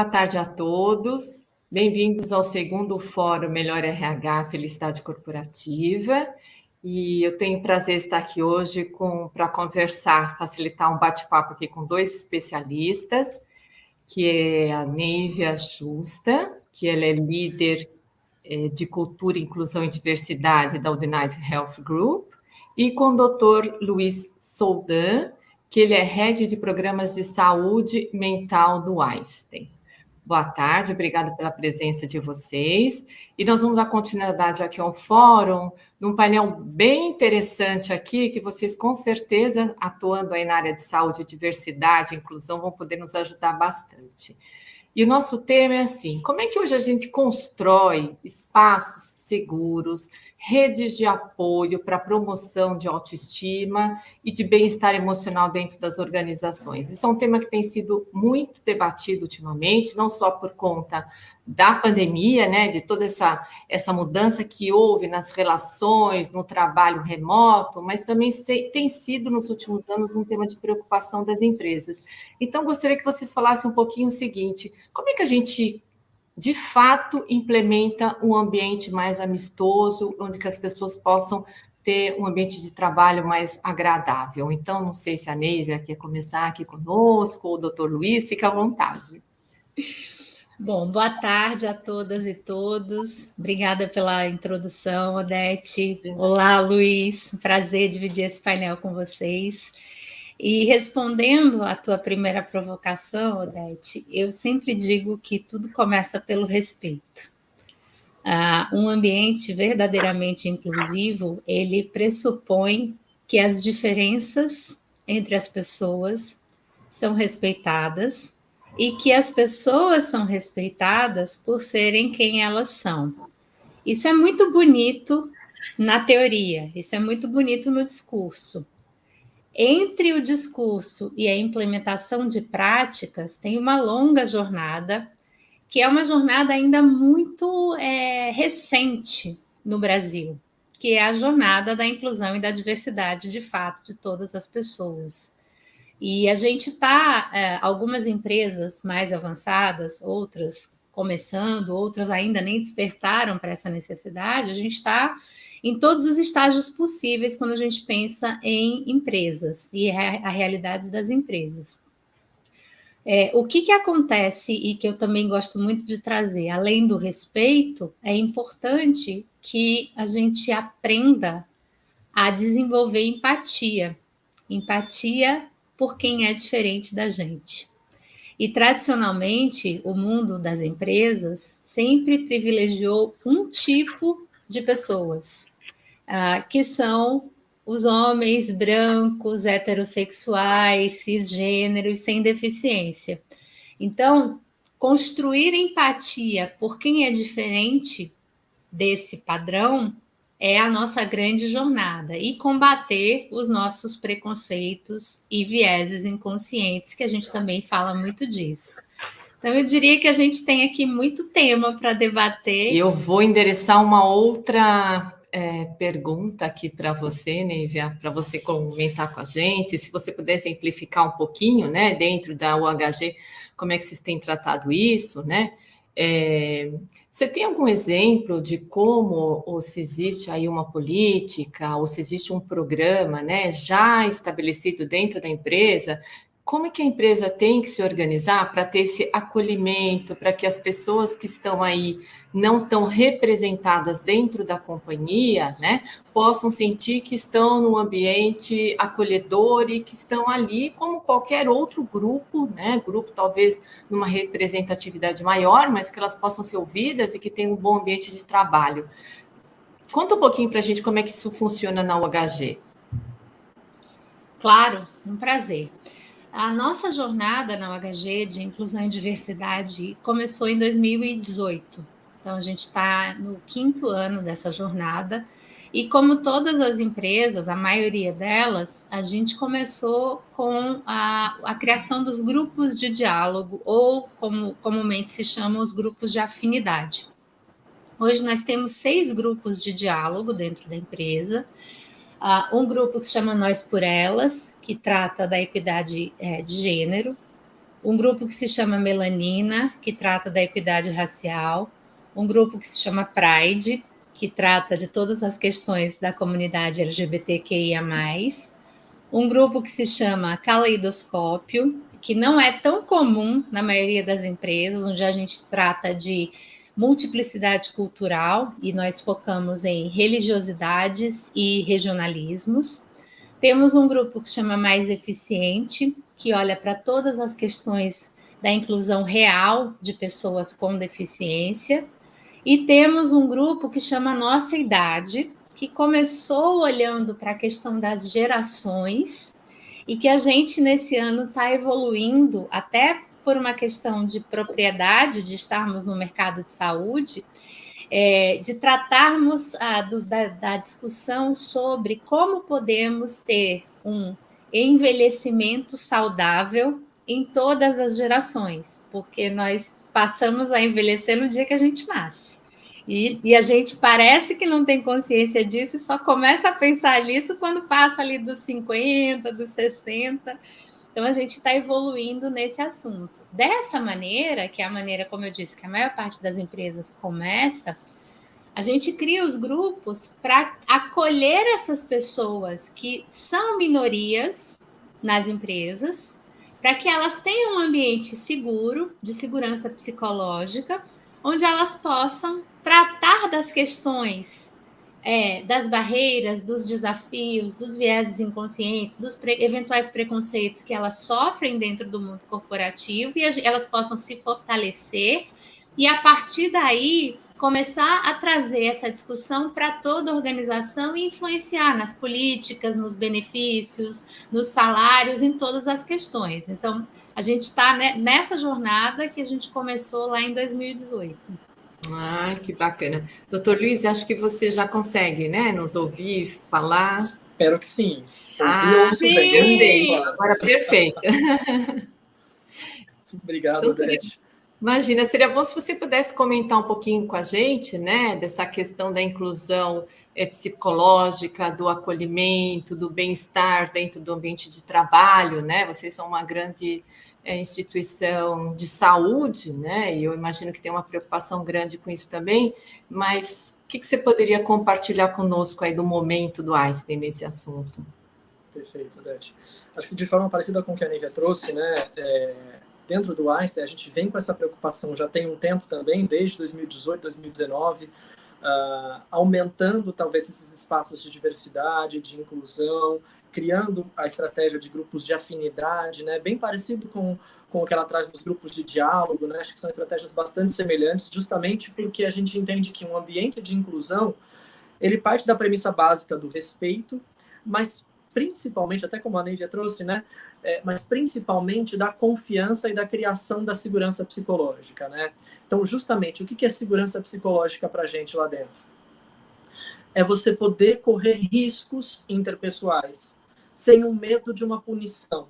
Boa tarde a todos. Bem-vindos ao segundo Fórum Melhor RH Felicidade Corporativa. E eu tenho o prazer de estar aqui hoje para conversar, facilitar um bate-papo aqui com dois especialistas, que é a Neivia Justa, que ela é líder de Cultura, Inclusão e Diversidade da United Health Group, e com o Dr. Luiz Soldan, que ele é Head de Programas de Saúde Mental do Einstein. Boa tarde, obrigada pela presença de vocês. E nós vamos dar continuidade aqui ao fórum, num painel bem interessante aqui, que vocês com certeza, atuando aí na área de saúde, diversidade, inclusão, vão poder nos ajudar bastante. E o nosso tema é assim: como é que hoje a gente constrói espaços seguros, redes de apoio para a promoção de autoestima e de bem-estar emocional dentro das organizações? Isso é um tema que tem sido muito debatido ultimamente, não só por conta da pandemia, né, de toda essa mudança que houve nas relações, no trabalho remoto, mas também tem sido, nos últimos anos, um tema de preocupação das empresas. Então, gostaria que vocês falassem um pouquinho o seguinte: como é que a gente, de fato, implementa um ambiente mais amistoso, onde que as pessoas possam ter um ambiente de trabalho mais agradável? Então, não sei se a Neivia quer começar aqui conosco, ou o doutor Luiz, fica à vontade. Bom, boa tarde a todas e todos. Obrigada pela introdução, Odete. Olá, Luiz. Prazer dividir esse painel com vocês. E respondendo à tua primeira provocação, Odete, eu sempre digo que tudo começa pelo respeito. Um ambiente verdadeiramente inclusivo, ele pressupõe que as diferenças entre as pessoas são respeitadas e que as pessoas são respeitadas por serem quem elas são. Isso é muito bonito na teoria, isso é muito bonito no discurso. Entre o discurso e a implementação de práticas, tem uma longa jornada, que é uma jornada ainda muito recente no Brasil, que é a jornada da inclusão e da diversidade, de fato, de todas as pessoas. E a gente está, algumas empresas mais avançadas, outras começando, outras ainda nem despertaram para essa necessidade, a gente está em todos os estágios possíveis quando a gente pensa em empresas e a realidade das empresas. O que acontece e que eu também gosto muito de trazer, além do respeito, é importante que a gente aprenda a desenvolver empatia. Empatia por quem é diferente da gente. E, tradicionalmente, o mundo das empresas sempre privilegiou um tipo de pessoas, que são os homens brancos, heterossexuais, cisgêneros, sem deficiência. Então, construir empatia por quem é diferente desse padrão é a nossa grande jornada, e combater os nossos preconceitos e vieses inconscientes, que a gente também fala muito disso. Então, eu diria que a gente tem aqui muito tema para debater. Eu vou endereçar uma outra pergunta aqui para você, Neivia, para você comentar com a gente, se você puder simplificar um pouquinho, né, dentro da UHG, como é que vocês têm tratado isso, né? Você tem algum exemplo de como, ou se existe aí uma política, ou se existe um programa, né, já estabelecido dentro da empresa? Como é que a empresa tem que se organizar para ter esse acolhimento, para que as pessoas que estão aí não tão representadas dentro da companhia, né, possam sentir que estão num ambiente acolhedor e que estão ali como qualquer outro grupo, né, grupo talvez numa representatividade maior, mas que elas possam ser ouvidas e que tenham um bom ambiente de trabalho. Conta um pouquinho para a gente como é que isso funciona na UHG. Claro, um prazer. A nossa jornada na UHG de Inclusão e Diversidade começou em 2018. Então, a gente está no 5º ano dessa jornada. E como todas as empresas, a maioria delas, a gente começou com a criação dos grupos de diálogo, ou como comumente se chamam, os grupos de afinidade. Hoje nós temos 6 grupos de diálogo dentro da empresa. Um grupo que se chama Nós por Elas, que trata da equidade de gênero. um grupo que se chama Melanina, que trata da equidade racial, um grupo que se chama Pride, que trata de todas as questões da comunidade LGBTQIA+, um grupo que se chama Caleidoscópio, que não é tão comum na maioria das empresas, onde a gente trata de multiplicidade cultural e nós focamos em religiosidades e regionalismos. Temos um grupo que se chama Mais Eficiente, que olha para todas as questões da inclusão real de pessoas com deficiência. E temos um grupo que chama Nossa Idade, que começou olhando para a questão das gerações e que a gente, nesse ano, está evoluindo até por uma questão de propriedade, de estarmos no mercado de saúde, de tratarmos da discussão sobre como podemos ter um envelhecimento saudável em todas as gerações, porque nós passamos a envelhecer no dia que a gente nasce. E a gente parece que não tem consciência disso e só começa a pensar nisso quando passa ali dos 50, dos 60. Então, a gente está evoluindo nesse assunto. Dessa maneira, que é a maneira, como eu disse, que a maior parte das empresas começa, a gente cria os grupos para acolher essas pessoas que são minorias nas empresas, para que elas tenham um ambiente seguro, de segurança psicológica, onde elas possam tratar das questões, das barreiras, dos desafios, dos vieses inconscientes, dos eventuais preconceitos que elas sofrem dentro do mundo corporativo e elas possam se fortalecer e, a partir daí, começar a trazer essa discussão para toda a organização e influenciar nas políticas, nos benefícios, nos salários, em todas as questões. Então, a gente está nessa jornada que a gente começou lá em 2018. Ah, que bacana. Doutor Luiz, acho que você já consegue, né, nos ouvir, falar. Espero que sim. Sim! Bem, agora perfeito. Obrigado, Odete. Imagina, seria bom se você pudesse comentar um pouquinho com a gente, né, dessa questão da inclusão psicológica, do acolhimento, do bem-estar dentro do ambiente de trabalho, né? Vocês são uma grande instituição de saúde, né? E eu imagino que tem uma preocupação grande com isso também, mas o que você poderia compartilhar conosco aí do momento do Einstein nesse assunto? Perfeito, Odete. Acho que de forma parecida com o que a Nívia trouxe, né? Dentro do Einstein, a gente vem com essa preocupação já tem um tempo também, desde 2018, 2019, aumentando talvez esses espaços de diversidade, de inclusão, criando a estratégia de grupos de afinidade, né? Bem parecido com o que ela traz nos grupos de diálogo, né? Acho que são estratégias bastante semelhantes, justamente porque a gente entende que um ambiente de inclusão, ele parte da premissa básica do respeito, mas principalmente, até como a Nívia trouxe, né? Mas principalmente da confiança e da criação da segurança psicológica, né? Então, justamente, o que é segurança psicológica para a gente lá dentro? É você poder correr riscos interpessoais sem o medo de uma punição.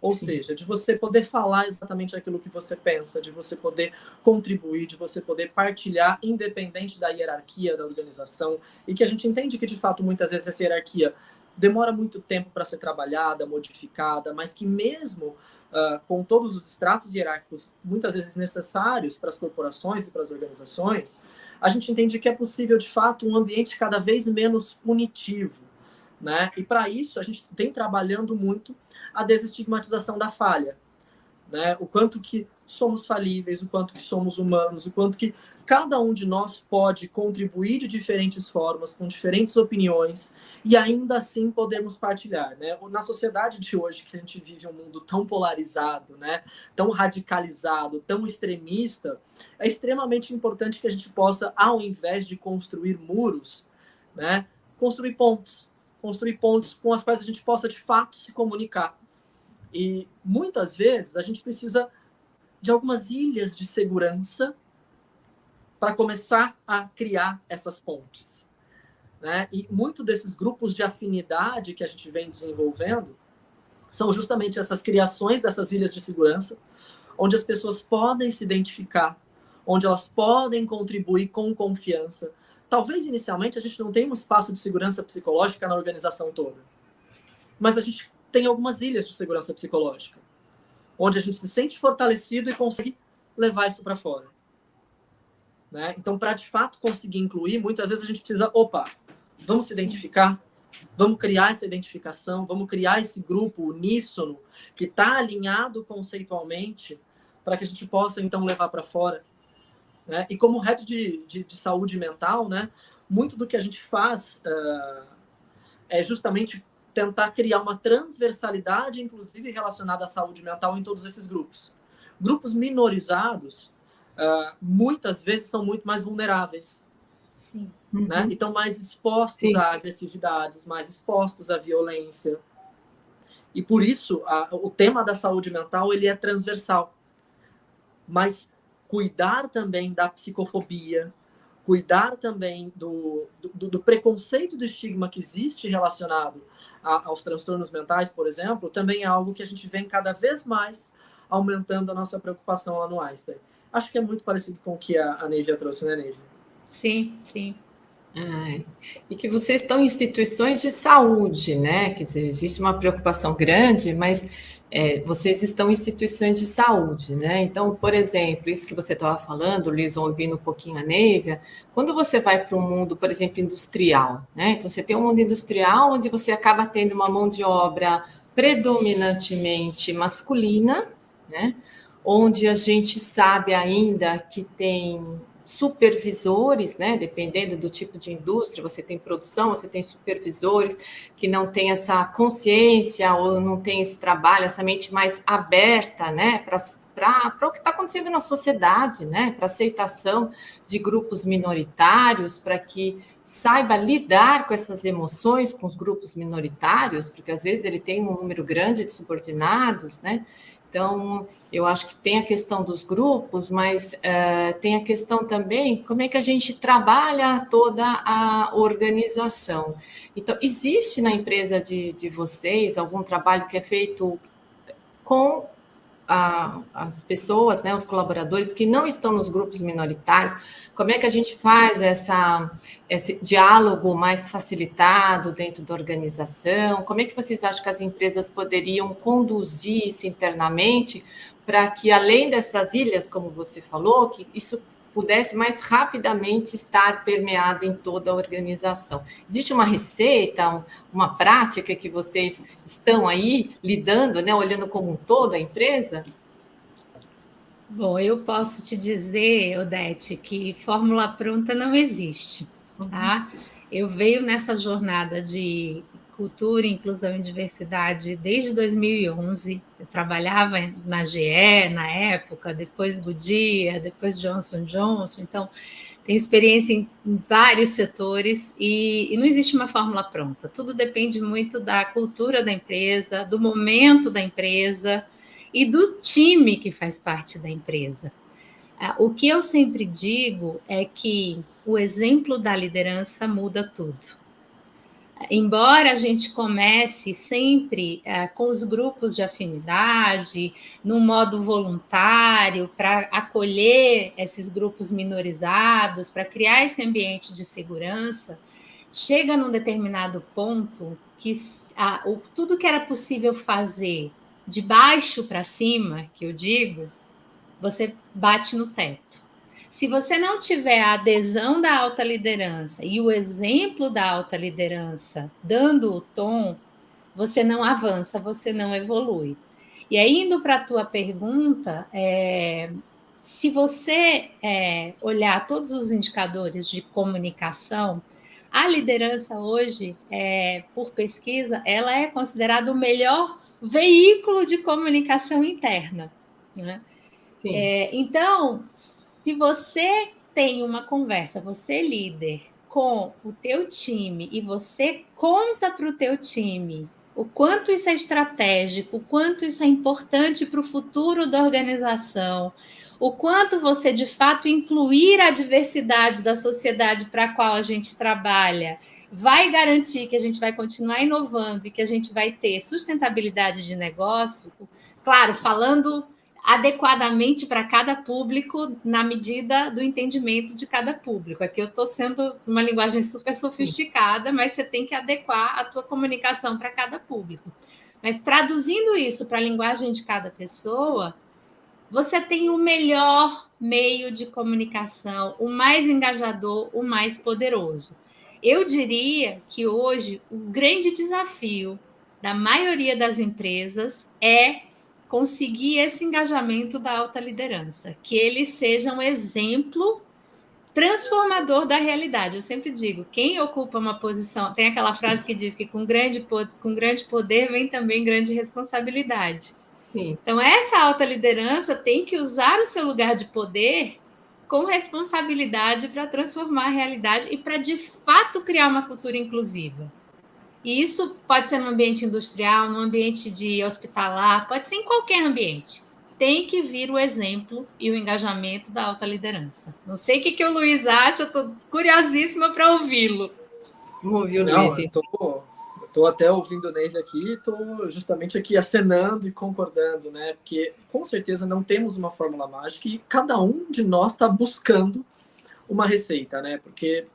Ou seja, de você poder falar exatamente aquilo que você pensa, de você poder contribuir, de você poder partilhar, independente da hierarquia da organização, e que a gente entende que, de fato, muitas vezes essa hierarquia demora muito tempo para ser trabalhada, modificada, mas que mesmo com todos os estratos hierárquicos, muitas vezes necessários para as corporações e para as organizações, a gente entende que é possível, de fato, um ambiente cada vez menos punitivo, né? E para isso, a gente vem trabalhando muito a desestigmatização da falha, né? O quanto que somos falíveis, o quanto que somos humanos, o quanto que cada um de nós pode contribuir de diferentes formas, com diferentes opiniões, e ainda assim podemos partilhar, né? Na sociedade de hoje, que a gente vive um mundo tão polarizado, né? Tão radicalizado, tão extremista, é extremamente importante que a gente possa, ao invés de construir muros, né? Construir pontes com as quais a gente possa, de fato, se comunicar. E muitas vezes a gente precisa de algumas ilhas de segurança para começar a criar essas pontes, né? E muito desses grupos de afinidade que a gente vem desenvolvendo são justamente essas criações dessas ilhas de segurança, onde as pessoas podem se identificar, onde elas podem contribuir com confiança. Talvez inicialmente a gente não tenha um espaço de segurança psicológica na organização toda, mas a gente tem algumas ilhas de segurança psicológica, onde a gente se sente fortalecido e consegue levar isso para fora. Né? Então, para de fato conseguir incluir, muitas vezes a gente precisa, vamos se identificar, vamos criar essa identificação, vamos criar esse grupo uníssono que está alinhado conceitualmente para que a gente possa, então, levar para fora. Né? E como head de saúde mental, né, muito do que a gente faz é justamente tentar criar uma transversalidade, inclusive relacionada à saúde mental em todos esses grupos. Grupos minorizados, muitas vezes, são muito mais vulneráveis. Sim. Né? E estão mais expostos a agressividades, mais expostos à violência. E por isso, o tema da saúde mental ele é transversal. Mas cuidar também da psicofobia, cuidar também do preconceito, do estigma que existe relacionado aos transtornos mentais, por exemplo, também é algo que a gente vem cada vez mais aumentando a nossa preocupação lá no Einstein. Acho que é muito parecido com o que a Neivia trouxe, né, Neivia? Sim, sim. E que vocês estão em instituições de saúde, né? Quer dizer, existe uma preocupação grande, mas vocês estão em instituições de saúde, né? Então, por exemplo, isso que você estava falando, Luiz, ouvindo um pouquinho a Neivia, quando você vai para um mundo, por exemplo, industrial, né? Então, você tem um mundo industrial onde você acaba tendo uma mão de obra predominantemente masculina, né? Onde a gente sabe ainda que tem supervisores, né? Dependendo do tipo de indústria, você tem produção, você tem supervisores que não têm essa consciência ou não tem esse trabalho, essa mente mais aberta, né? Para o que está acontecendo na sociedade, né? Para aceitação de grupos minoritários, para que saiba lidar com essas emoções com os grupos minoritários, porque às vezes ele tem um número grande de subordinados, né? Então, eu acho que tem a questão dos grupos, mas tem a questão também como é que a gente trabalha toda a organização. Então, existe na empresa de vocês algum trabalho que é feito com as pessoas, né, os colaboradores que não estão nos grupos minoritários? Como é que a gente faz esse diálogo mais facilitado dentro da organização? Como é que vocês acham que as empresas poderiam conduzir isso internamente para que, além dessas ilhas, como você falou, que isso pudesse mais rapidamente estar permeado em toda a organização? Existe uma receita, uma prática que vocês estão aí lidando, né, olhando como um todo a empresa? Bom, eu posso te dizer, Odete, que fórmula pronta não existe, tá? Eu venho nessa jornada de cultura, inclusão e diversidade desde 2011. Eu trabalhava na GE na época, depois Goodyear, depois Johnson & Johnson. Então, tenho experiência em vários setores e não existe uma fórmula pronta. Tudo depende muito da cultura da empresa, do momento da empresa e do time que faz parte da empresa. O que eu sempre digo é que o exemplo da liderança muda tudo. Embora a gente comece sempre com os grupos de afinidade, num modo voluntário, para acolher esses grupos minorizados, para criar esse ambiente de segurança, chega num determinado ponto que tudo que era possível fazer de baixo para cima, que eu digo, você bate no teto. Se você não tiver a adesão da alta liderança e o exemplo da alta liderança dando o tom, você não avança, você não evolui. E aí, indo para a tua pergunta, se você olhar todos os indicadores de comunicação, a liderança hoje, por pesquisa, ela é considerada o melhor veículo de comunicação interna, né? Sim. Então, se você tem uma conversa, você líder, com o teu time e você conta para o teu time o quanto isso é estratégico, o quanto isso é importante para o futuro da organização, o quanto você, de fato, incluir a diversidade da sociedade para a qual a gente trabalha vai garantir que a gente vai continuar inovando e que a gente vai ter sustentabilidade de negócio, claro, falando adequadamente para cada público na medida do entendimento de cada público. Aqui eu estou sendo uma linguagem super sofisticada, mas você tem que adequar a tua comunicação para cada público. Mas traduzindo isso para a linguagem de cada pessoa, você tem o melhor meio de comunicação, o mais engajador, o mais poderoso. Eu diria que hoje o grande desafio da maioria das empresas é conseguir esse engajamento da alta liderança, que eles sejam um exemplo transformador da realidade. Eu sempre digo, quem ocupa uma posição, tem aquela frase que diz que com grande poder vem também grande responsabilidade. Sim. Então, essa alta liderança tem que usar o seu lugar de poder com responsabilidade para transformar a realidade e para, de fato, criar uma cultura inclusiva. E isso pode ser no ambiente industrial, no ambiente de hospitalar, pode ser em qualquer ambiente. Tem que vir o exemplo e o engajamento da alta liderança. Não sei o que o Luiz acha, estou curiosíssima para ouvi-lo. Vamos ouvir o Não, Luiz. Estou até ouvindo o Neive aqui, estou justamente aqui acenando e concordando, né? Porque com certeza não temos uma fórmula mágica e cada um de nós está buscando uma receita, né? Porque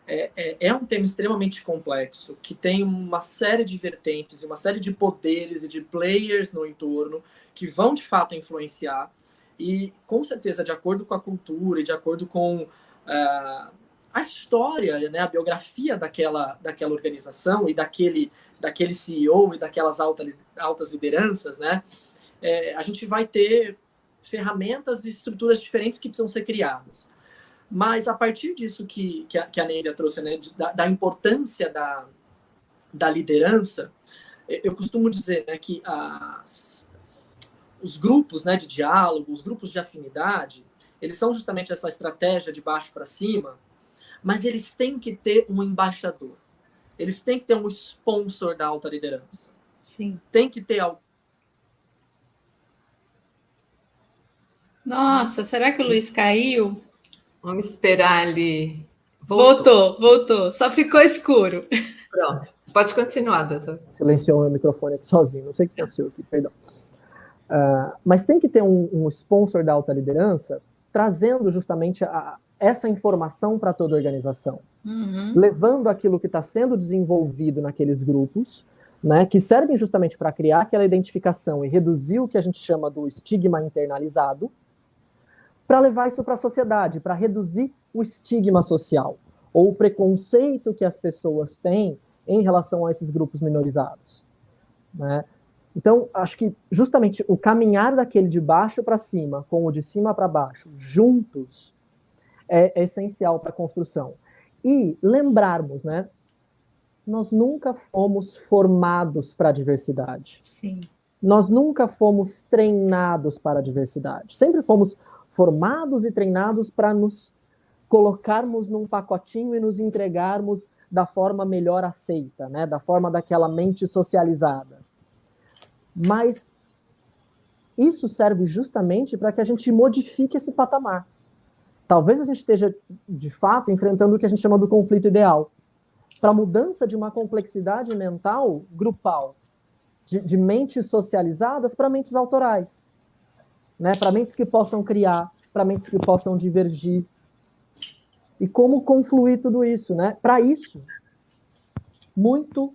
é um tema extremamente complexo, que tem uma série de vertentes, uma série de poderes e de players no entorno que vão, de fato, influenciar. E, com certeza, de acordo com a cultura e de acordo com a história, né, a biografia daquela organização e daquele CEO e daquelas altas lideranças, né, a gente vai ter ferramentas e estruturas diferentes que precisam ser criadas. Mas a partir disso que a Neiva trouxe, né, da importância da liderança, eu costumo dizer, né, que os grupos, né, de diálogo, os grupos de afinidade, eles são justamente essa estratégia de baixo para cima, mas eles têm que ter um embaixador. Eles têm que ter um sponsor da alta liderança. Sim. Tem que ter algo. Nossa, será que o Luiz caiu? Vamos esperar ele. Voltou. Só ficou escuro. Pronto. Pode continuar, doutor. Silenciou o meu microfone aqui sozinho. Não sei o que aconteceu aqui, perdão. Mas tem que ter um sponsor da alta liderança trazendo justamente essa informação para toda a organização. Uhum. Levando aquilo que está sendo desenvolvido naqueles grupos, né, que servem justamente para criar aquela identificação e reduzir o que a gente chama do estigma internalizado, para levar isso para a sociedade, para reduzir o estigma social, ou o preconceito que as pessoas têm em relação a esses grupos minorizados, né? Então, acho que justamente o caminhar daquele de baixo para cima, com o de cima para baixo, juntos, é essencial para a construção. E lembrarmos, né? Nós nunca fomos formados para a diversidade. Sim. Nós nunca fomos treinados para a diversidade. Sempre fomos formados e treinados para nos colocarmos num pacotinho e nos entregarmos da forma melhor aceita, né? Da forma daquela mente socializada. Mas isso serve justamente para que a gente modifique esse patamar. Talvez a gente esteja, de fato, enfrentando o que a gente chama do conflito ideal, para a mudança de uma complexidade mental grupal, de mentes socializadas para mentes autorais, né? Para mentes que possam criar, para mentes que possam divergir. E como confluir tudo isso, né? Para isso, muito...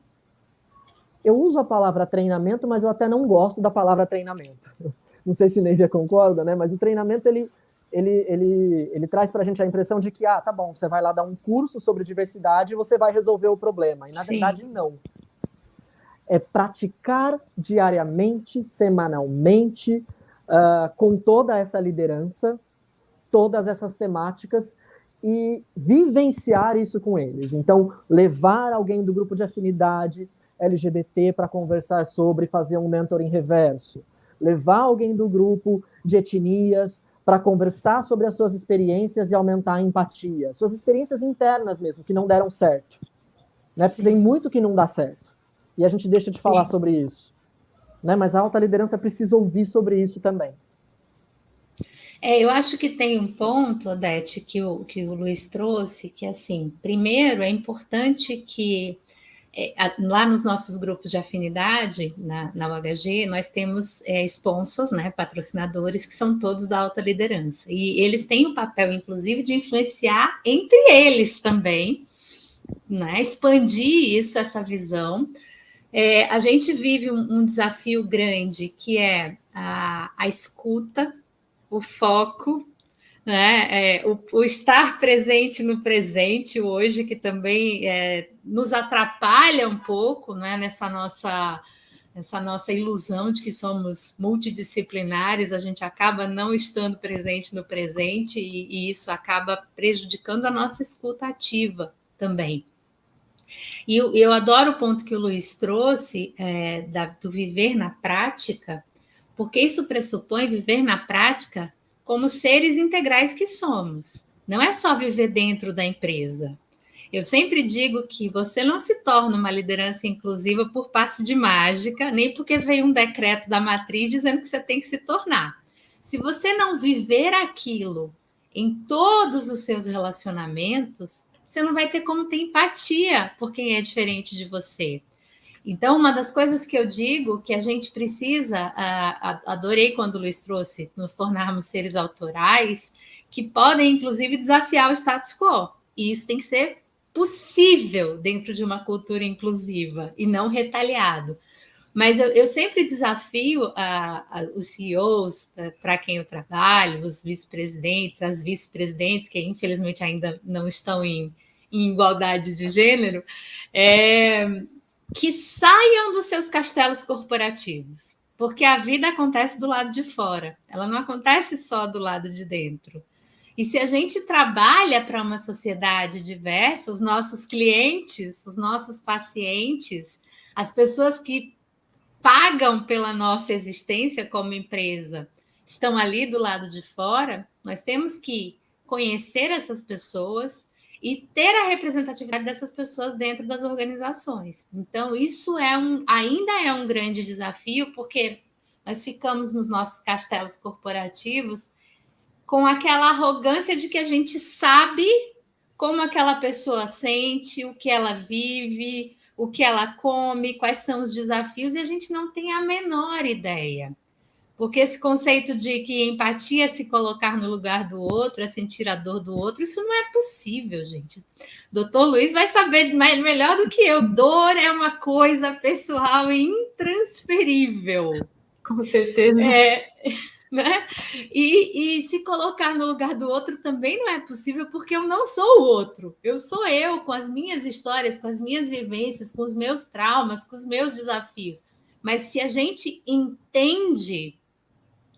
Eu uso a palavra treinamento, mas eu até não gosto da palavra treinamento. Não sei se Neiva concorda, né? Mas o treinamento, ele traz para a gente a impressão de que, tá bom, você vai lá dar um curso sobre diversidade e você vai resolver o problema. E, na verdade, não. É praticar diariamente, semanalmente, com toda essa liderança, todas essas temáticas, e vivenciar isso com eles. Então, levar alguém do grupo de afinidade LGBT para conversar sobre, fazer um mentoring reverso. Levar alguém do grupo de etnias para conversar sobre as suas experiências e aumentar a empatia. Suas experiências internas mesmo, que não deram certo. Né? Porque tem muito que não dá certo. E a gente deixa de falar sobre isso. Né? Mas a alta liderança precisa ouvir sobre isso também. Eu acho que tem um ponto, Odete, que o Luiz trouxe, que assim, primeiro é importante que lá nos nossos grupos de afinidade, na UHG, nós temos sponsors, né, patrocinadores, que são todos da alta liderança. E eles têm o papel, inclusive, de influenciar entre eles também, né, expandir isso, essa visão, A gente vive um desafio grande, que é a escuta, o foco, né? O estar presente no presente hoje, que também nos atrapalha um pouco, né? Nessa nossa ilusão de que somos multidisciplinares, a gente acaba não estando presente no presente e isso acaba prejudicando a nossa escuta ativa também. E eu adoro o ponto que o Luiz trouxe do viver na prática, porque isso pressupõe viver na prática como seres integrais que somos. Não é só viver dentro da empresa. Eu sempre digo que você não se torna uma liderança inclusiva por passe de mágica, nem porque veio um decreto da matriz dizendo que você tem que se tornar. Se você não viver aquilo em todos os seus relacionamentos, você não vai ter como ter empatia por quem é diferente de você. Então, uma das coisas que eu digo que a gente precisa, adorei quando o Luiz trouxe, nos tornarmos seres autorais, que podem, inclusive, desafiar o status quo. E isso tem que ser possível dentro de uma cultura inclusiva e não retaliado. Mas eu sempre desafio os CEOs para quem eu trabalho, os vice-presidentes, as vice-presidentes, que infelizmente ainda não estão em igualdade de gênero, que saiam dos seus castelos corporativos, porque a vida acontece do lado de fora, ela não acontece só do lado de dentro. E se a gente trabalha para uma sociedade diversa, os nossos clientes, os nossos pacientes, as pessoas que pagam pela nossa existência como empresa, estão ali do lado de fora, nós temos que conhecer essas pessoas e ter a representatividade dessas pessoas dentro das organizações. Então, isso ainda é um grande desafio, porque nós ficamos nos nossos castelos corporativos com aquela arrogância de que a gente sabe como aquela pessoa sente, o que ela vive, o que ela come, quais são os desafios, e a gente não tem a menor ideia. Porque esse conceito de que empatia é se colocar no lugar do outro, é sentir a dor do outro, isso não é possível, gente. Doutor Luiz vai saber melhor do que eu. Dor é uma coisa pessoal e intransferível. Com certeza. Né? E se colocar no lugar do outro também não é possível, porque eu não sou o outro. Eu sou eu, com as minhas histórias, com as minhas vivências, com os meus traumas, com os meus desafios. Mas se a gente entende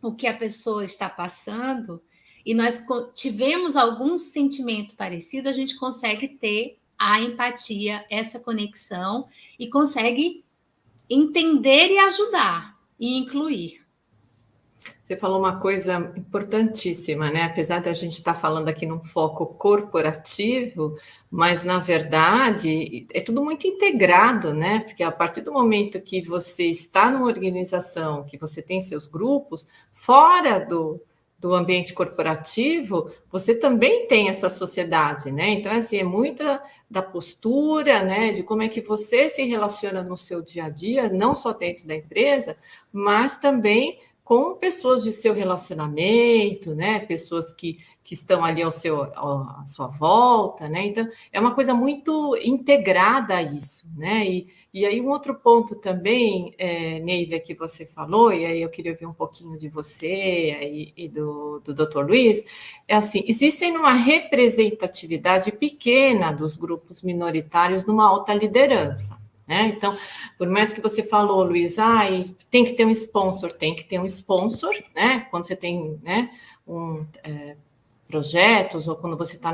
o que a pessoa está passando e nós tivemos algum sentimento parecido, a gente consegue ter a empatia, essa conexão, e consegue entender e ajudar e incluir. Você falou uma coisa importantíssima, né? Apesar de a gente estar falando aqui num foco corporativo, mas na verdade é tudo muito integrado, né? Porque a partir do momento que você está numa organização, que você tem seus grupos, fora do ambiente corporativo, você também tem essa sociedade, né? Então, assim, é muita da postura, né? De como é que você se relaciona no seu dia a dia, não só dentro da empresa, mas também com pessoas de seu relacionamento, né? Pessoas que estão ali à sua volta, né? Então, é uma coisa muito integrada a isso, né? E aí, um outro ponto também, Neiva, que você falou, e aí eu queria ouvir um pouquinho de você e do Dr. Luiz, é assim, existe uma representatividade pequena dos grupos minoritários numa alta liderança. Então, por mais que você falou, Luiz, tem que ter um sponsor, né? Quando você tem, né, projetos ou quando você está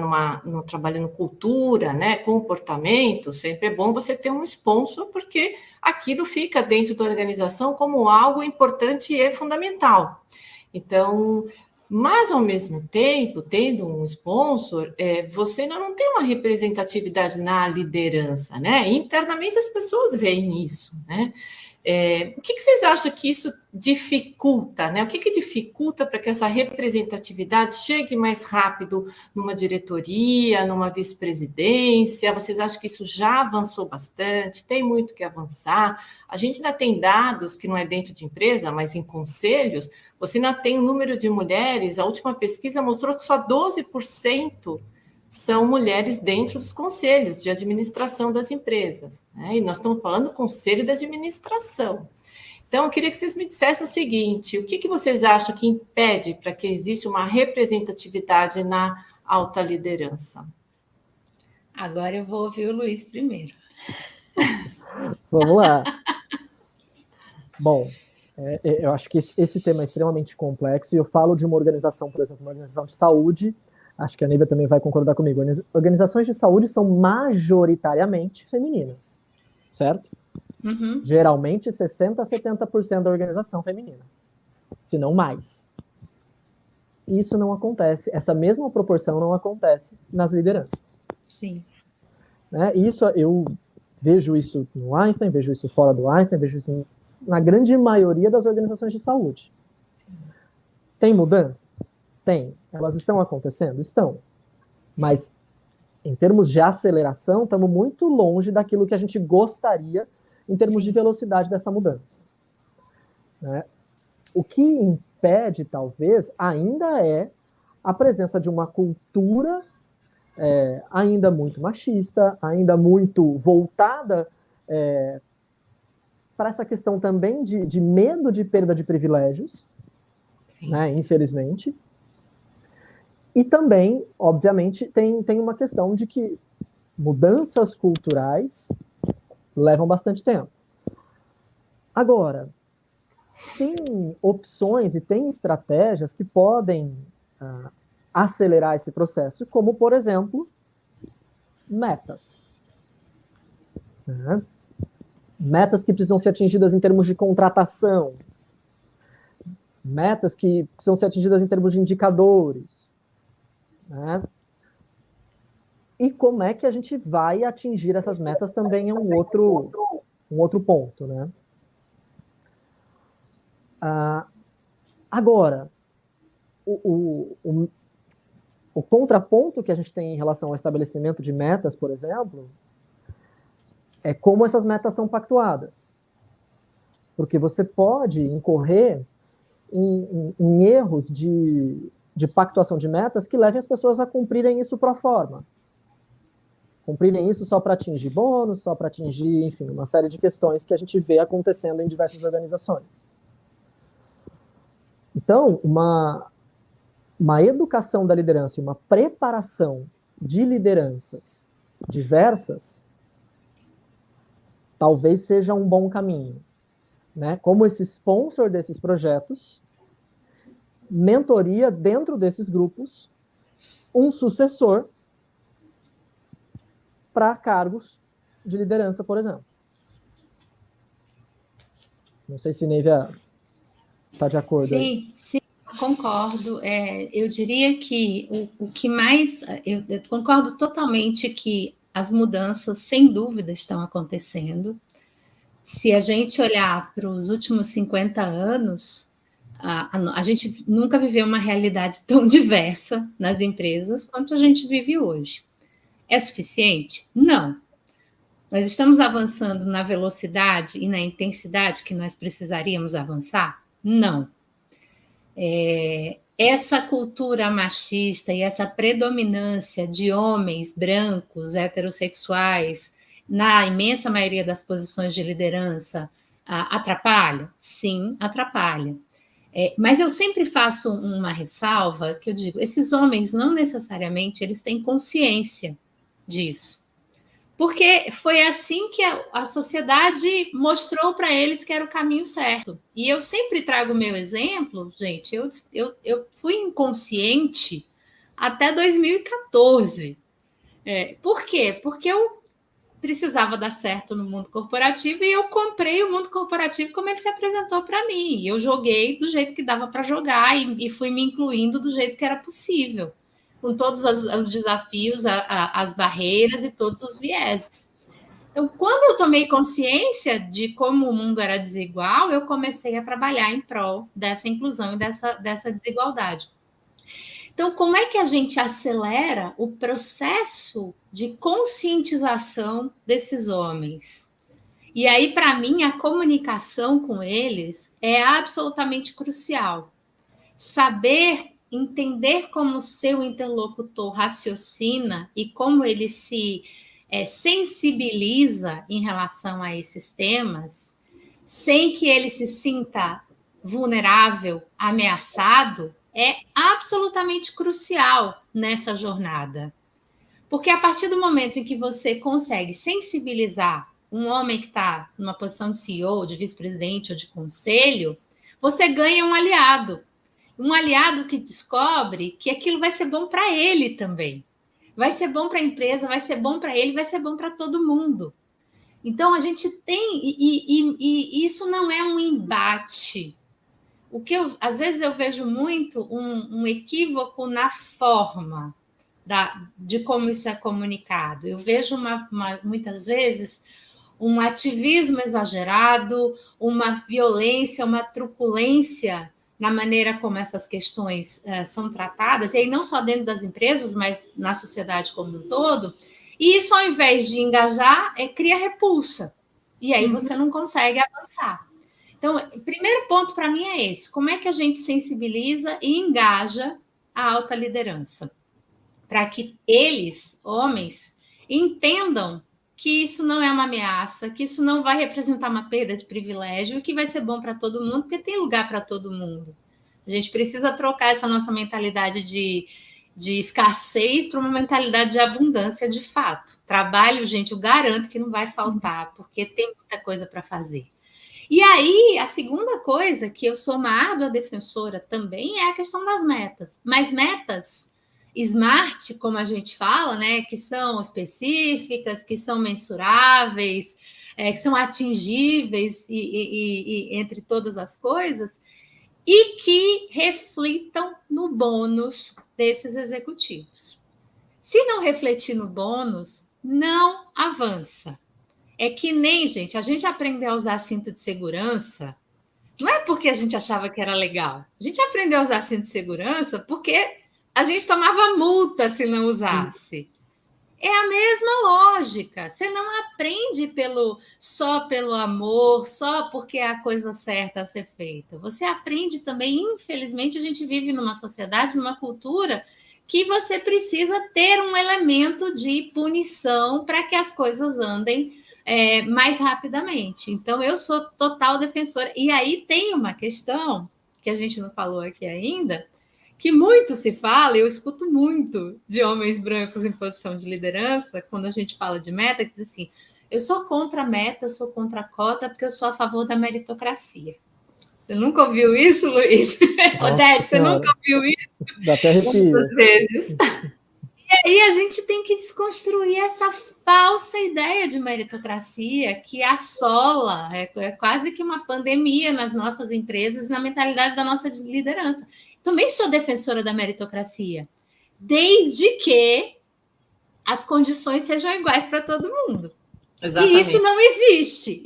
trabalhando cultura, né, comportamento, sempre é bom você ter um sponsor, porque aquilo fica dentro da organização como algo importante e fundamental. Então, mas, ao mesmo tempo, tendo um sponsor, você ainda não tem uma representatividade na liderança, né? Internamente as pessoas veem isso, né? O que vocês acham que isso dificulta, né? O que dificulta para que essa representatividade chegue mais rápido numa diretoria, numa vice-presidência? Vocês acham que isso já avançou bastante? Tem muito que avançar? A gente ainda tem dados que não é dentro de empresa, mas em conselhos, você ainda tem o número de mulheres, a última pesquisa mostrou que só 12% são mulheres dentro dos conselhos de administração das empresas, né? E nós estamos falando do conselho de administração. Então, eu queria que vocês me dissessem o seguinte: o que vocês acham que impede para que exista uma representatividade na alta liderança? Agora eu vou ouvir o Luiz primeiro. Vamos lá. Bom, eu acho que esse tema é extremamente complexo, e eu falo de uma organização, por exemplo, uma organização de saúde, acho que a Nívia também vai concordar comigo. Organizações de saúde são majoritariamente femininas, certo? Uhum. Geralmente 60% a 70% da organização feminina, se não mais. Isso não acontece, essa mesma proporção não acontece nas lideranças. Sim. Né? Isso, eu vejo isso no Einstein, vejo isso fora do Einstein, vejo isso na grande maioria das organizações de saúde. Sim. Tem mudanças? Tem. Elas estão acontecendo? Estão. Mas, em termos de aceleração, estamos muito longe daquilo que a gente gostaria em termos de velocidade dessa mudança. Né? O que impede, talvez, ainda é a presença de uma cultura ainda muito machista, ainda muito voltada para essa questão também de medo de perda de privilégios, né, infelizmente. E também, obviamente, tem uma questão de que mudanças culturais levam bastante tempo. Agora, tem opções e tem estratégias que podem acelerar esse processo, como, por exemplo, metas. Né? Metas que precisam ser atingidas em termos de contratação, metas que precisam ser atingidas em termos de indicadores. Né? E como é que a gente vai atingir essas metas também é um outro ponto. Né? Agora, o contraponto que a gente tem em relação ao estabelecimento de metas, por exemplo, é como essas metas são pactuadas. Porque você pode incorrer em erros de pactuação de metas que levem as pessoas a cumprirem isso pro forma. Cumprirem isso só para atingir bônus, só para atingir, enfim, uma série de questões que a gente vê acontecendo em diversas organizações. Então, uma educação da liderança e uma preparação de lideranças diversas talvez seja um bom caminho. Né? Como esse sponsor desses projetos, mentoria dentro desses grupos, um sucessor para cargos de liderança, por exemplo. Não sei se Nívia está de acordo. Sim, aí. Sim, concordo. Eu diria que o que mais... Eu concordo totalmente que as mudanças, sem dúvida, estão acontecendo. Se a gente olhar para os últimos 50 anos, a gente nunca viveu uma realidade tão diversa nas empresas quanto a gente vive hoje. É suficiente? Não. Nós estamos avançando na velocidade e na intensidade que nós precisaríamos avançar? Não. Essa cultura machista e essa predominância de homens brancos, heterossexuais, na imensa maioria das posições de liderança, atrapalha? Sim, atrapalha. Mas eu sempre faço uma ressalva, que eu digo, esses homens não necessariamente eles têm consciência disso. Porque foi assim que a sociedade mostrou para eles que era o caminho certo. E eu sempre trago o meu exemplo, gente, eu fui inconsciente até 2014. Por quê? Porque eu precisava dar certo no mundo corporativo e eu comprei o mundo corporativo como ele se apresentou para mim. E eu joguei do jeito que dava para jogar e fui me incluindo do jeito que era possível, com todos os desafios, as barreiras e todos os vieses. Então, quando eu tomei consciência de como o mundo era desigual, eu comecei a trabalhar em prol dessa inclusão e dessa desigualdade. Então, como é que a gente acelera o processo de conscientização desses homens? E aí, para mim, a comunicação com eles é absolutamente crucial. Saber entender como o seu interlocutor raciocina e como ele se sensibiliza em relação a esses temas, sem que ele se sinta vulnerável, ameaçado, é absolutamente crucial nessa jornada. Porque a partir do momento em que você consegue sensibilizar um homem que está numa posição de CEO, de vice-presidente ou de conselho, você ganha um aliado. Um aliado que descobre que aquilo vai ser bom para ele também. Vai ser bom para a empresa, vai ser bom para ele, vai ser bom para todo mundo. Então, a gente tem... E isso não é um embate. Às vezes eu vejo muito um equívoco na forma de como isso é comunicado. Eu vejo muitas vezes um ativismo exagerado, uma violência, uma truculência na maneira como essas questões são tratadas, e aí não só dentro das empresas, mas na sociedade como um todo, e isso, ao invés de engajar, cria repulsa, e aí você não consegue avançar. Então, o primeiro ponto para mim é esse: como é que a gente sensibiliza e engaja a alta liderança? Para que eles, homens, entendam que isso não é uma ameaça, que isso não vai representar uma perda de privilégio, que vai ser bom para todo mundo, porque tem lugar para todo mundo. A gente precisa trocar essa nossa mentalidade de escassez para uma mentalidade de abundância de fato. Trabalho, gente, eu garanto que não vai faltar, porque tem muita coisa para fazer. E aí, a segunda coisa, que eu sou uma árdua defensora também, é a questão das metas. Mas metas smart, como a gente fala, né, que são específicas, que são mensuráveis, que são atingíveis, e entre todas as coisas, e que reflitam no bônus desses executivos. Se não refletir no bônus, não avança. É que nem, gente, a gente aprendeu a usar cinto de segurança, não é porque a gente achava que era legal. A gente aprendeu a usar cinto de segurança porque a gente tomava multa se não usasse. É a mesma lógica. Você não aprende só pelo amor, só porque é a coisa certa a ser feita. Você aprende também, infelizmente, a gente vive numa sociedade, numa cultura que você precisa ter um elemento de punição para que as coisas andem mais rapidamente. Então, eu sou total defensora. E aí tem uma questão que a gente não falou aqui ainda, que muito se fala, eu escuto muito de homens brancos em posição de liderança, quando a gente fala de meta, que diz assim: eu sou contra a meta, eu sou contra a cota, porque eu sou a favor da meritocracia. Você nunca ouviu isso, Luiz? Odete, você nunca ouviu isso? Dá até arrepio. Muitas vezes. E aí a gente tem que desconstruir essa falsa ideia de meritocracia que assola, é quase que uma pandemia nas nossas empresas, na mentalidade da nossa liderança. Também sou defensora da meritocracia, desde que as condições sejam iguais para todo mundo. Exatamente. E isso não existe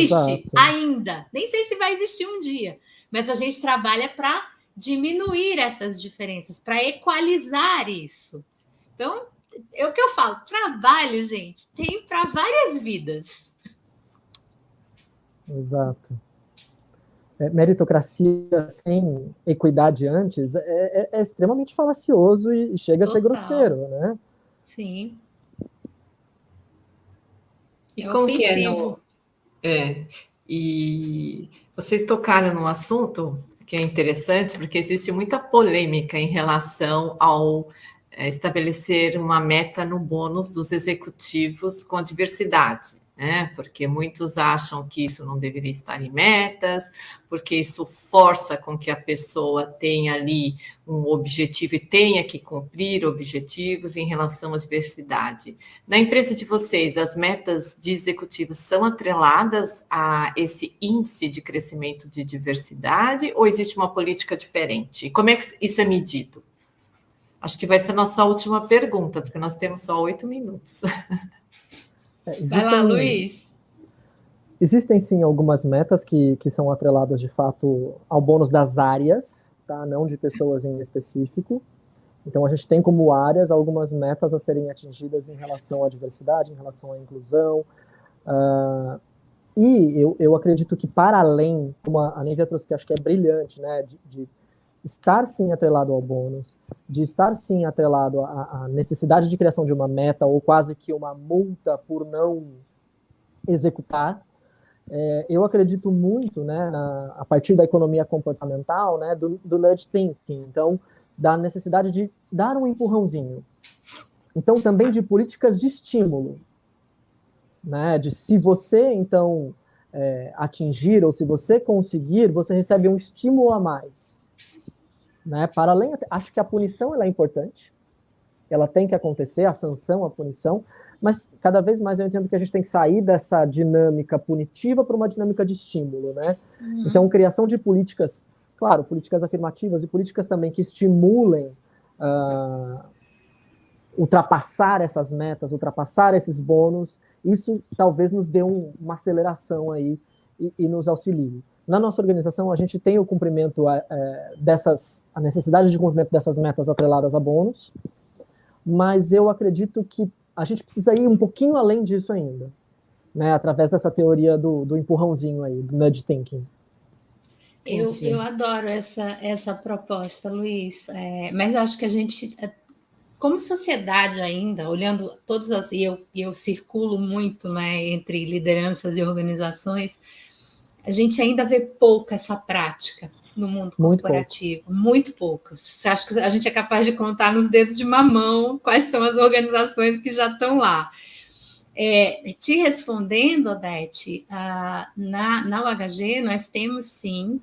Exato. Ainda. Nem sei se vai existir um dia, mas a gente trabalha para diminuir essas diferenças, para equalizar isso. Então, é o que eu falo, trabalho, gente, tem para várias vidas. Exato. Meritocracia sem equidade antes é extremamente falacioso e chega a ser grosseiro, né? Sim. E como ofensivo. E vocês tocaram num assunto que é interessante, porque existe muita polêmica em relação ao estabelecer uma meta no bônus dos executivos com diversidade, né? Porque muitos acham que isso não deveria estar em metas, porque isso força com que a pessoa tenha ali um objetivo e tenha que cumprir objetivos em relação à diversidade. Na empresa de vocês, as metas de executivos são atreladas a esse índice de crescimento de diversidade ou existe uma política diferente? E como é que isso é medido? Acho que vai ser a nossa última pergunta, porque nós temos só 8 minutos. Vai lá, Luiz. Existem, sim, algumas metas que são atreladas, de fato, ao bônus das áreas, tá? Não de pessoas em específico. Então, a gente tem como áreas algumas metas a serem atingidas em relação à diversidade, em relação à inclusão. E eu acredito que, para além, como a Nívia trouxe, que acho que é brilhante, né, de estar sim atrelado ao bônus, de estar sim atrelado à necessidade de criação de uma meta ou quase que uma multa por não executar. Eu acredito muito, né, a partir da economia comportamental, né, do nudge thinking, então, da necessidade de dar um empurrãozinho. Então, também de políticas de estímulo, né, de se você, então, atingir ou se você conseguir, você recebe um estímulo a mais. Né? Para além, acho que a punição ela é importante, ela tem que acontecer, a sanção, a punição, mas cada vez mais eu entendo que a gente tem que sair dessa dinâmica punitiva para uma dinâmica de estímulo, né? Então, criação de políticas, claro, políticas afirmativas e políticas também que estimulem ultrapassar essas metas, ultrapassar esses bônus, isso talvez nos dê uma aceleração aí e nos auxilie. Na nossa organização, a gente tem o cumprimento a necessidade de cumprimento dessas metas atreladas a bônus, mas eu acredito que a gente precisa ir um pouquinho além disso ainda, né, através dessa teoria do empurrãozinho aí, do nudge thinking. Eu adoro essa proposta, Luiz, mas eu acho que a gente, como sociedade ainda, olhando todas as... E eu circulo muito, né, entre lideranças e organizações, a gente ainda vê pouco essa prática no mundo corporativo, muito poucas. Você acha que a gente é capaz de contar nos dedos de uma mão quais são as organizações que já estão lá? Te respondendo, Odete, na UHG nós temos sim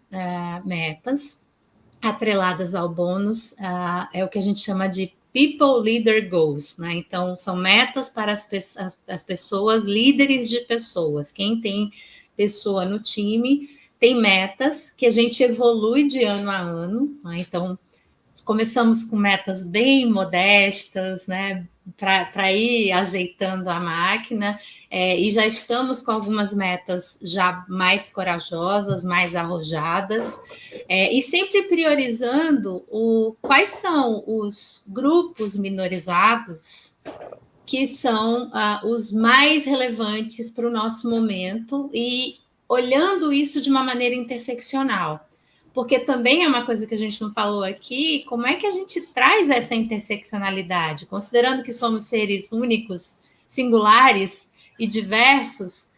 metas atreladas ao bônus, é o que a gente chama de People Leader Goals, né? Então, são metas para as pessoas, líderes de pessoas. Quem tem pessoa no time tem metas que a gente evolui de ano a ano, né? Então, começamos com metas bem modestas, né, para ir azeitando a máquina, e já estamos com algumas metas já mais corajosas, mais arrojadas, e sempre priorizando quais são os grupos minorizados que são os mais relevantes para o nosso momento e olhando isso de uma maneira interseccional. Porque também é uma coisa que a gente não falou aqui, como é que a gente traz essa interseccionalidade? Considerando que somos seres únicos, singulares e diversos,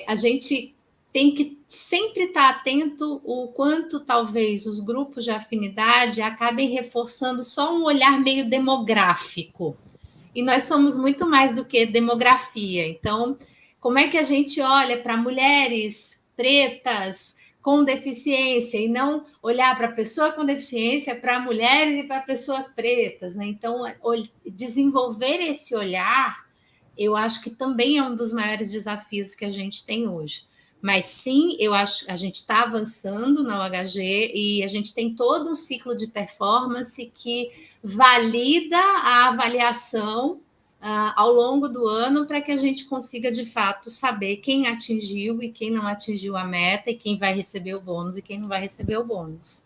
a gente tem que sempre estar atento o quanto talvez os grupos de afinidade acabem reforçando só um olhar meio demográfico. E nós somos muito mais do que demografia. Então, como é que a gente olha para mulheres pretas com deficiência e não olhar para a pessoa com deficiência, para mulheres e para pessoas pretas, né? Então, desenvolver esse olhar, eu acho que também é um dos maiores desafios que a gente tem hoje. Mas sim, eu acho que a gente está avançando na UHG e a gente tem todo um ciclo de performance que valida a avaliação ao longo do ano para que a gente consiga, de fato, saber quem atingiu e quem não atingiu a meta e quem vai receber o bônus e quem não vai receber o bônus.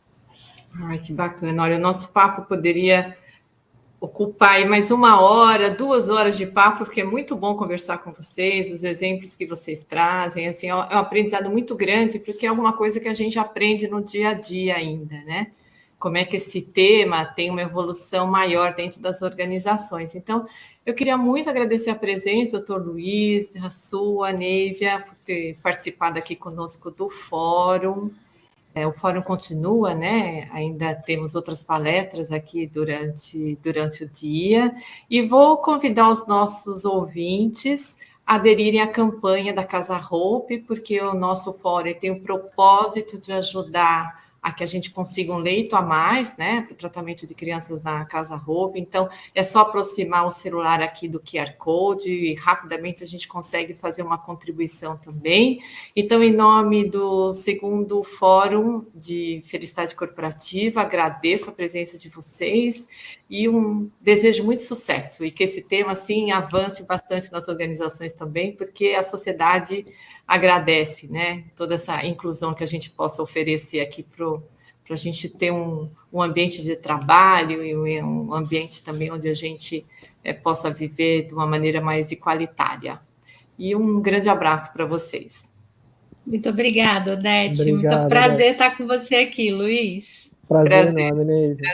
Ai, que bacana. Olha, o nosso papo poderia ocupar aí mais 1 hora, 2 horas de papo, porque é muito bom conversar com vocês, os exemplos que vocês trazem, assim, é um aprendizado muito grande, porque é alguma coisa que a gente aprende no dia a dia ainda, né? Como é que esse tema tem uma evolução maior dentro das organizações. Então, eu queria muito agradecer a presença do Dr. Luiz, a sua, Nívia, por ter participado aqui conosco do fórum. O fórum continua, né? Ainda temos outras palestras aqui durante o dia. E vou convidar os nossos ouvintes a aderirem à campanha da Casa Hope, porque o nosso fórum tem o propósito de ajudar a que a gente consiga um leito a mais, né, para o tratamento de crianças na Casa Hope. Então, é só aproximar o celular aqui do QR Code e rapidamente a gente consegue fazer uma contribuição também. Então, em nome do 2º Fórum de Felicidade Corporativa, agradeço a presença de vocês e desejo muito sucesso e que esse tema, assim, avance bastante nas organizações também, porque a sociedade agradece, né, toda essa inclusão que a gente possa oferecer aqui para a gente ter um ambiente de trabalho e um ambiente também onde a gente possa viver de uma maneira mais igualitária. E um grande abraço para vocês. Muito obrigada, Odete. Muito prazer estar com você aqui, Luiz. Prazer enorme, Neiva.